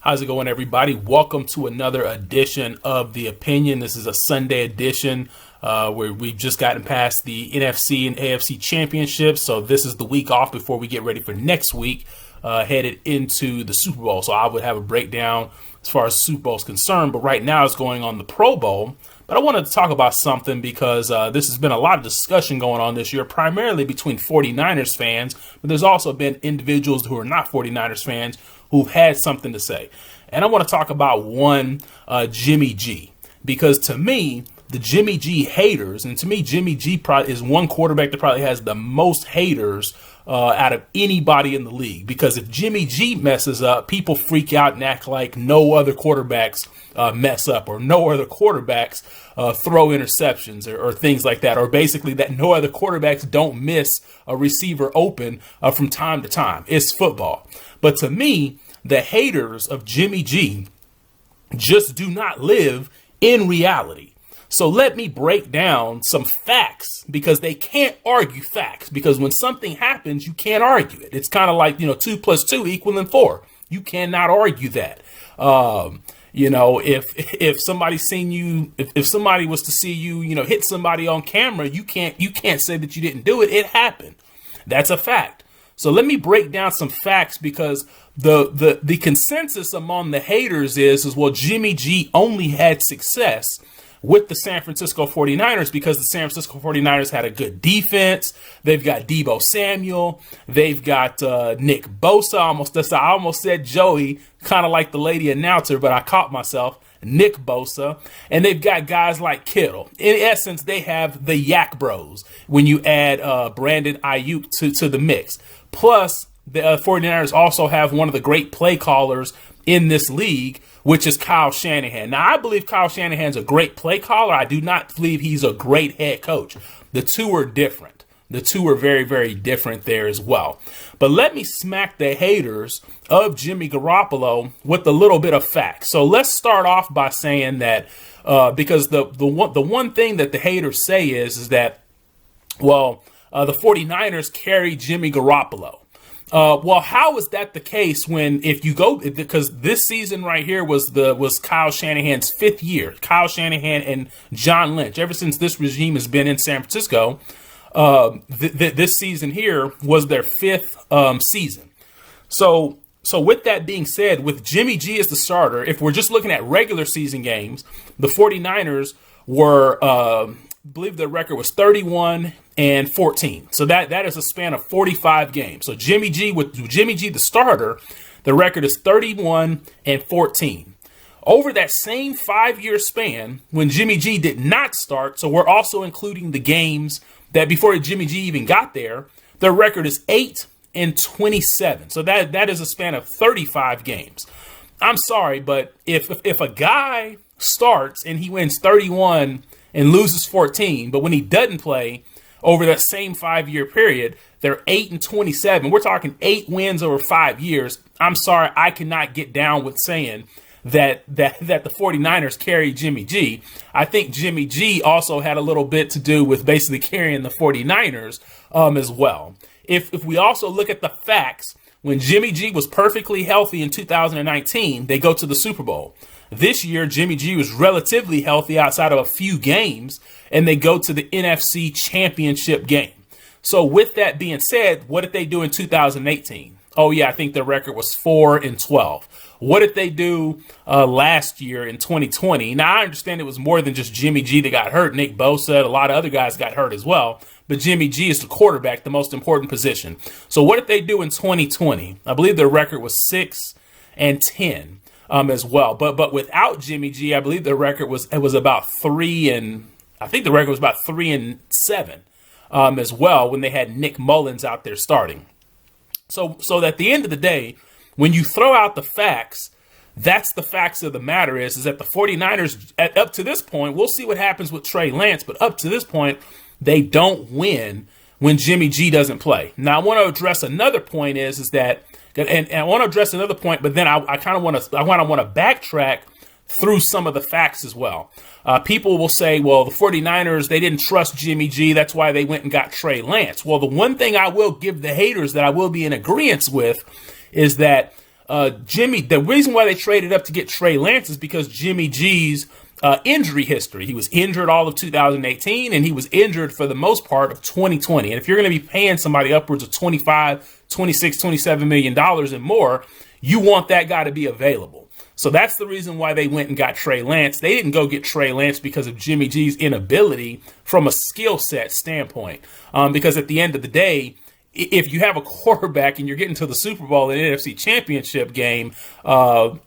How's it going, everybody? Welcome to another edition of The Opinion. This is a Sunday edition where we've just gotten past the NFC and AFC championships. So this is the week off before we get ready for next week, headed into the Super Bowl. So I would have a breakdown as far as Super Bowl is concerned. But right now it's going on the Pro Bowl. But I wanted to talk about something because this has been a lot of discussion going on this year, primarily between 49ers fans. But there's also been individuals who are not 49ers fans who've had something to say. And I want to talk about one, Jimmy G, because to me, the Jimmy G haters, and to me, Jimmy G probably is one quarterback that probably has the most haters out of anybody in the league. Because if Jimmy G messes up, people freak out and act like no other quarterbacks mess up, or no other quarterbacks throw interceptions or things like that, or basically that no other quarterbacks don't miss a receiver open from time to time. It's football. But to me, the haters of Jimmy G just do not live in reality. So let me break down some facts, because they can't argue facts, because when something happens, you can't argue it. It's kind of like, 2 + 2 = 4. You cannot argue that. If somebody's seen you, if somebody was to see you, hit somebody on camera, you can't say that you didn't do it. It happened. That's a fact. So let me break down some facts, because the consensus among the haters is well, Jimmy G only had success with the San Francisco 49ers because the San Francisco 49ers had a good defense. They've got Deebo Samuel. They've got Nick Bosa. I almost said Joey, kind of like the lady announcer, but I caught myself. Nick Bosa. And they've got guys like Kittle. In essence, they have the Yak Bros when you add Brandon Ayuk to the mix. Plus, the 49ers also have one of the great play callers in this league, which is Kyle Shanahan. Now, I believe Kyle Shanahan's a great play caller. I do not believe he's a great head coach. The two are different. The two are very, very different there as well. But let me smack the haters of Jimmy Garoppolo with a little bit of facts. So let's start off by saying that because the one thing that the haters say is that, the 49ers carry Jimmy Garoppolo. How is that the case if you go, because this season right here was Kyle Shanahan's 5th year, Kyle Shanahan and John Lynch. Ever since this regime has been in San Francisco, this season here was their 5th season. So with that being said, with Jimmy G as the starter, if we're just looking at regular season games, the 49ers were, I believe their record was 31-14. So that is a span of 45 games. So Jimmy G, the starter, the record is 31-14. Over that same 5-year span, when Jimmy G did not start, so we're also including the games that before Jimmy G even got there, their record is 8-27. So that is a span of 35 games. I'm sorry, but if a guy starts and he wins 31 and loses 14, but when he doesn't play over that same 5-year period, they're 8-27. We're talking 8 wins over 5 years. I'm sorry, I cannot get down with saying that the 49ers carry Jimmy G. I think Jimmy G also had a little bit to do with basically carrying the 49ers as well. If we also look at the facts, when Jimmy G was perfectly healthy in 2019, they go to the Super Bowl. This year, Jimmy G was relatively healthy outside of a few games, and they go to the NFC Championship game. So with that being said, what did they do in 2018? Oh, yeah, I think their record was 4-12. What did they do last year in 2020? Now, I understand it was more than just Jimmy G that got hurt. Nick Bosa, a lot of other guys got hurt as well. But Jimmy G is the quarterback, the most important position. So what did they do in 2020? I believe their record was 6-10. As well, but without Jimmy G, I believe the record was about 3-7 as well, when they had Nick Mullins out there starting. So at the end of the day, when you throw out the facts, that's the facts of the matter is that the 49ers, up to this point, we'll see what happens with Trey Lance, but up to this point, they don't win when Jimmy G doesn't play. Now, I want to address another point is that. And I want to address another point, but then I kind of want to backtrack through some of the facts as well. People will say, well, the 49ers, they didn't trust Jimmy G. That's why they went and got Trey Lance. Well, the one thing I will give the haters that I will be in agreement with is that The reason why they traded up to get Trey Lance is because Jimmy G's injury history. He was injured all of 2018, and he was injured for the most part of 2020. And if you're going to be paying somebody upwards of 25, 26, 27 million dollars and more, you want that guy to be available. So that's the reason why they went and got Trey Lance. They didn't go get Trey Lance because of Jimmy G's inability from a skill set standpoint. Because at the end of the day, if you have a quarterback and you're getting to the Super Bowl and NFC Championship game, and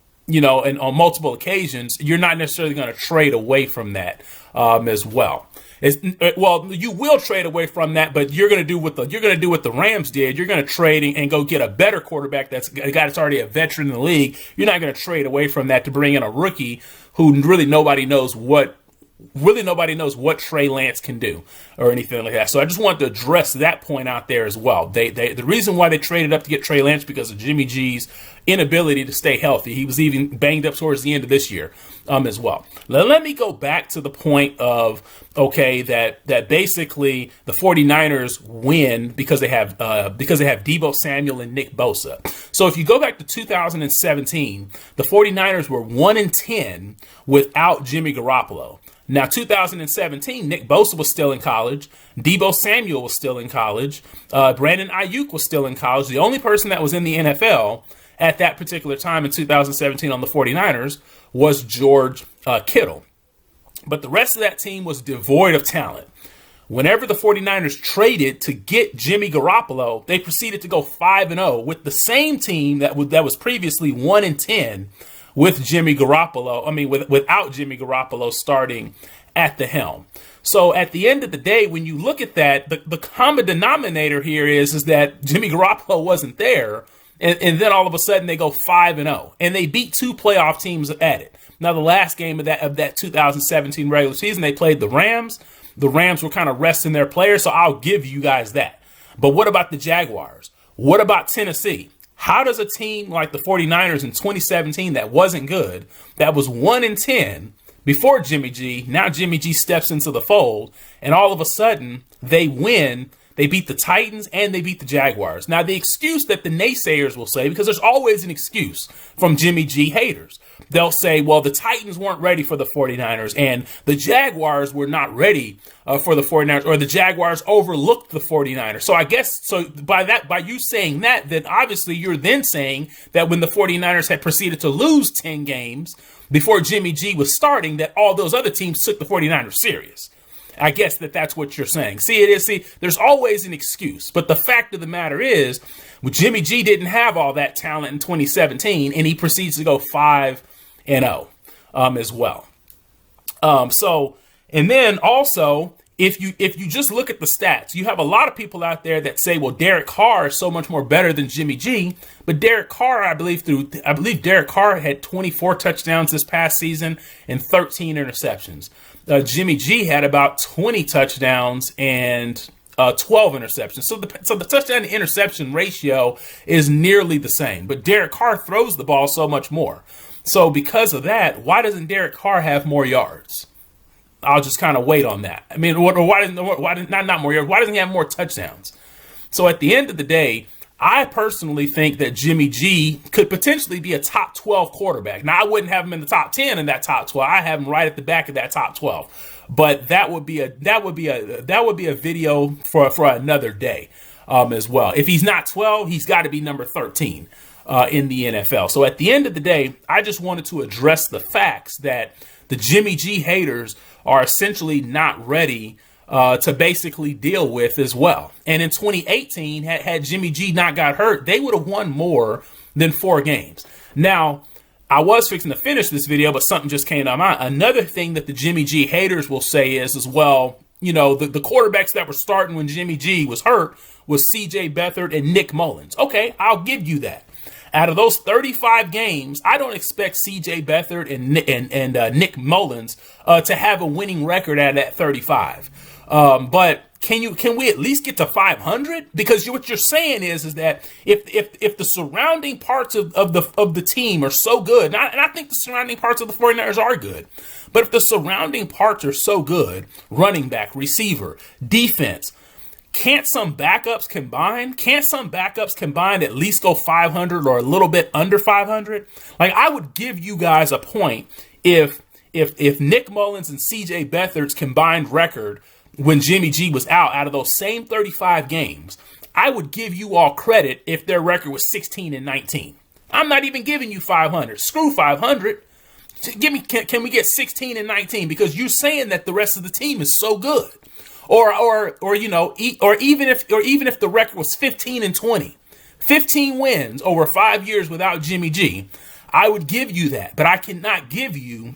on multiple occasions, you're not necessarily going to trade away from that as well. You will trade away from that, but you're going to do what the Rams did. You're going to trade and go get a better quarterback that's a guy that's already a veteran in the league. You're not going to trade away from that to bring in a rookie who really nobody knows what Trey Lance can do or anything like that. So I just wanted to address that point out there as well. The reason why they traded up to get Trey Lance because of Jimmy G's inability to stay healthy. He was even banged up towards the end of this year as well. Let me go back to the point of, that basically the 49ers win because they have Deebo Samuel and Nick Bosa. So if you go back to 2017, the 49ers were 1-10 without Jimmy Garoppolo. Now, 2017, Nick Bosa was still in college. Deebo Samuel was still in college. Brandon Ayuk was still in college. The only person that was in the NFL at that particular time in 2017 on the 49ers was George Kittle. But the rest of that team was devoid of talent. Whenever the 49ers traded to get Jimmy Garoppolo, they proceeded to go 5-0 with the same team that was previously 1-10 with Jimmy Garoppolo. Without Jimmy Garoppolo starting at the helm. So at the end of the day, when you look at that, the common denominator here is that Jimmy Garoppolo wasn't there. And then all of a sudden they go 5-0 and they beat two playoff teams at it. Now, the last game of that 2017 regular season, they played the Rams. The Rams were kind of resting their players, so I'll give you guys that. But what about the Jaguars? What about Tennessee? How does a team like the 49ers in 2017 that wasn't good, that was 1-10 before Jimmy G, now Jimmy G steps into the fold, and all of a sudden they win? They beat the Titans and they beat the Jaguars. Now, the excuse that the naysayers will say, because there's always an excuse from Jimmy G haters, they'll say, well, the Titans weren't ready for the 49ers and the Jaguars were not ready for the 49ers, or the Jaguars overlooked the 49ers. So I guess, by you saying that, then obviously you're then saying that when the 49ers had proceeded to lose 10 games before Jimmy G was starting, that all those other teams took the 49ers serious. I guess that's what you're saying. See, there's always an excuse. But the fact of the matter is, Jimmy G didn't have all that talent in 2017, and he proceeds to go 5-0 as well. And then also, if you just look at the stats, you have a lot of people out there that say, well, Derek Carr is so much more better than Jimmy G. But Derek Carr, I believe Derek Carr had 24 touchdowns this past season and 13 interceptions. Jimmy G had about 20 touchdowns and 12 interceptions. So the touchdown to interception ratio is nearly the same. But Derek Carr throws the ball so much more. So because of that, why doesn't Derek Carr have more yards? I'll just kind of wait on that. I mean, why not more yards? Why doesn't he have more touchdowns? So at the end of the day, I personally think that Jimmy G could potentially be a top 12 quarterback. Now, I wouldn't have him in the top 10 in that top 12. I have him right at the back of that top 12. But that would be a video for another day as well. If he's not 12, he's got to be number 13 in the NFL. So at the end of the day, I just wanted to address the facts that the Jimmy G haters are essentially not ready to basically deal with as well. And in 2018, had Jimmy G not got hurt, they would have won more than 4 games. Now, I was fixing to finish this video, but something just came to mind. Another thing that the Jimmy G haters will say is, as well, the quarterbacks that were starting when Jimmy G was hurt was C.J. Beathard and Nick Mullins. Okay, I'll give you that. Out of those 35 games, I don't expect C.J. Beathard and Nick Mullins to have a winning record out of that 35. But can we at least get to 500? Because what you're saying is that if the surrounding parts of the team are so good, and I think the surrounding parts of the 49ers are good, but if the surrounding parts are so good, running back, receiver, defense, Can't some backups combine? Can't some backups combine at least go 500 or a little bit under 500? Like, I would give you guys a point if Nick Mullins and CJ Beathard's combined record when Jimmy G was out of those same 35 games, I would give you all credit if their record was 16-19. I'm not even giving you 500. Screw 500. Can we get 16-19? Because you're saying that the rest of the team is so good. Or even if the record was 15-20, 15 wins over 5 years without Jimmy G, I would give you that. But I cannot give you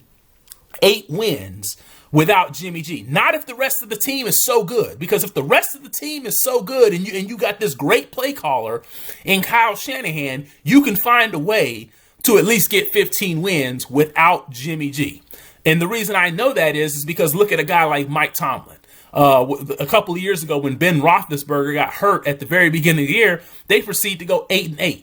8 wins without Jimmy G. Not if the rest of the team is so good. Because if the rest of the team is so good and you got this great play caller in Kyle Shanahan, you can find a way to at least get 15 wins without Jimmy G. And the reason I know that is because look at a guy like Mike Tomlin. A couple of years ago when Ben Roethlisberger got hurt at the very beginning of the year, they proceeded to go 8-8.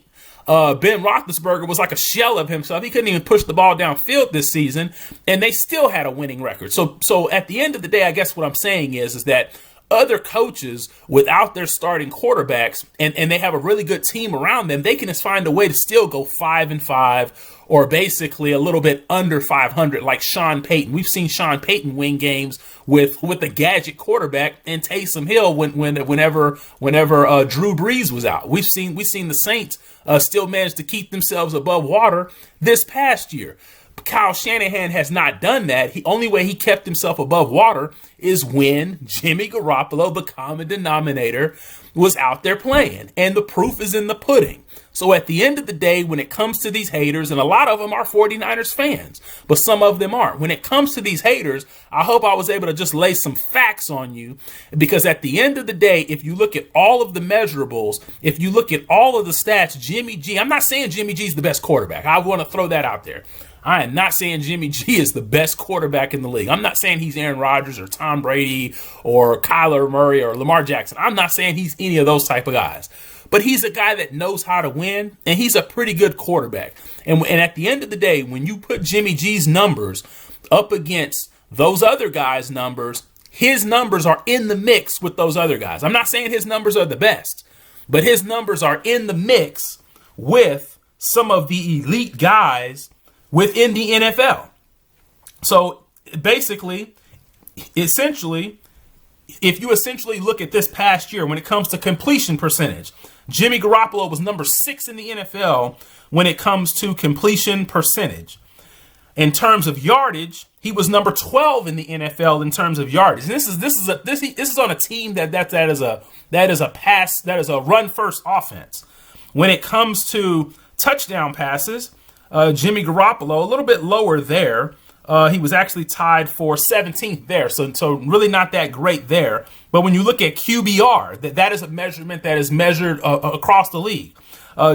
Ben Roethlisberger was like a shell of himself. He couldn't even push the ball downfield this season, and they still had a winning record. So at the end of the day, I guess what I'm saying is that other coaches without their starting quarterbacks and they have a really good team around them, they can just find a way to still go 5-5 or basically a little bit under 500 like Sean Payton. We've seen Sean Payton win games with a gadget quarterback and Taysom Hill whenever Drew Brees was out. We've seen the Saints still manage to keep themselves above water this past year. Kyle Shanahan has not done that. The only way he kept himself above water is when Jimmy Garoppolo, the common denominator, was out there playing. And the proof is in the pudding. So at the end of the day, when it comes to these haters, and a lot of them are 49ers fans, but some of them aren't. When it comes to these haters, I hope I was able to just lay some facts on you, because at the end of the day, if you look at all of the measurables, if you look at all of the stats, Jimmy G, I'm not saying Jimmy G is the best quarterback. I want to throw that out there. I am not saying Jimmy G is the best quarterback in the league. I'm not saying he's Aaron Rodgers or Tom Brady or Kyler Murray or Lamar Jackson. I'm not saying he's any of those type of guys. But he's a guy that knows how to win, and he's a pretty good quarterback. And at the end of the day, when you put Jimmy G's numbers up against those other guys' numbers, his numbers are in the mix with those other guys. I'm not saying his numbers are the best, but his numbers are in the mix with some of the elite guys within the NFL. So basically, essentially, if you essentially look at this past year when it comes to completion percentage, Jimmy Garoppolo was number 6 in the NFL when it comes to completion percentage. In terms of yardage, he was number 12 in the NFL in terms of yardage. And this is on a team that is a run first offense. When it comes to touchdown passes, Jimmy Garoppolo a little bit lower there. He was actually tied for 17th there, so really not that great there. But when you look at QBR, that is a measurement that is measured across the league.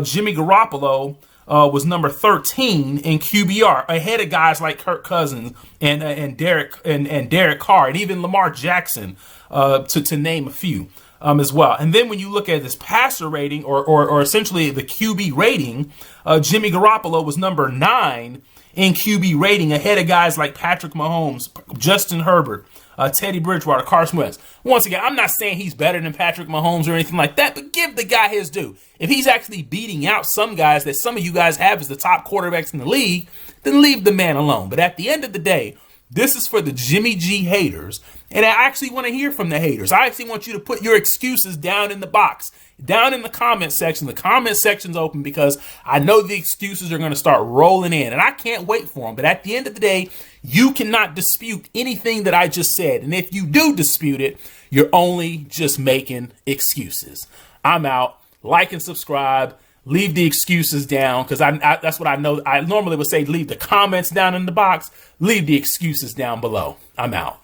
Jimmy Garoppolo was number 13 in QBR, ahead of guys like Kirk Cousins and Derek Carr, and even Lamar Jackson, to name a few. As well. And then when you look at this passer rating or essentially the QB rating, Jimmy Garoppolo was number 9 in QB rating, ahead of guys like Patrick Mahomes, Justin Herbert, Teddy Bridgewater, Carson Wentz. Once again, I'm not saying he's better than Patrick Mahomes or anything like that, but give the guy his due. If he's actually beating out some guys that some of you guys have as the top quarterbacks in the league, then leave the man alone. But at the end of the day, this is for the Jimmy G haters, and I actually want to hear from the haters. I actually want you to put your excuses down in the box, down in the comment section. The comment section's open because I know the excuses are going to start rolling in, and I can't wait for them. But at the end of the day, you cannot dispute anything that I just said, and if you do dispute it, you're only just making excuses. I'm out. Like and subscribe. Leave the excuses down, because that's what I know. I normally would say leave the comments down in the box. Leave the excuses down below. I'm out.